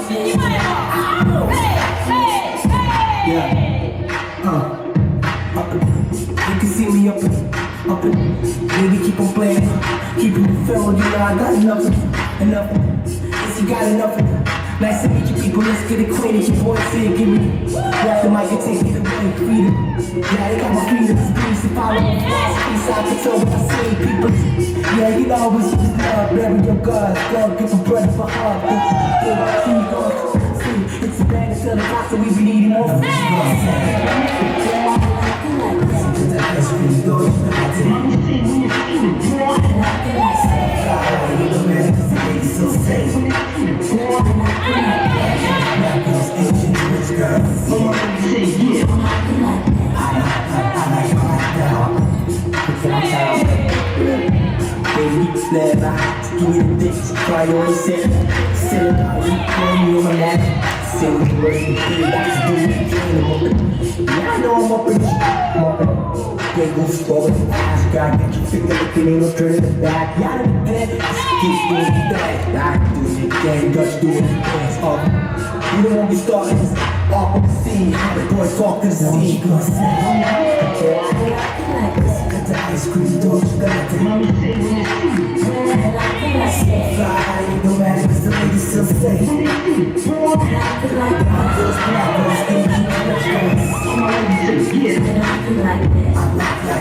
Yeah. You can see me up and baby, keep on playing, keep on feeling. You know I got enough. Yes, you got enough. Nice to meet you people, let's get acquainted. Your boy said, give me grab the mic and take it away, freedom. Yeah, they got my freedom, peace and power. Peace out to tell what I say, people. Yeah, you know I was love, bury your gods, love, give a breath for heart. It's a bad until the cops and we be needing more food. Give me the dicks, try your own set. Sit out, you call me on my lap. Say what you worth, you feel like to do it again. Yeah, I know I'm up in yeah, go forward, eyes, God, got your finger looking, ain't no turning it back. Y'all in the bed, keep doing it back. I do it again, Dutch doing it dance off. You don't want me starting this off on the scene. How the boy talk to the scene. What you gonna say? Got the ice cream, don't you got the mommy say when you see me. Fly, no matter what the ladies still say.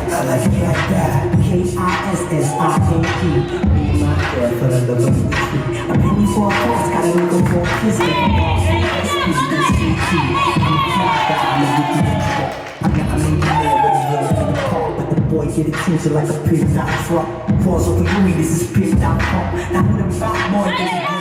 I like it like that. K-I-S-S-I-N-P. Be my girl for the love of the tree. I'm aiming for a cross, gotta look for a kiss. I'm boy get attention like a picked out truck. Pause off the movie, this is picked out pump. Now what about more than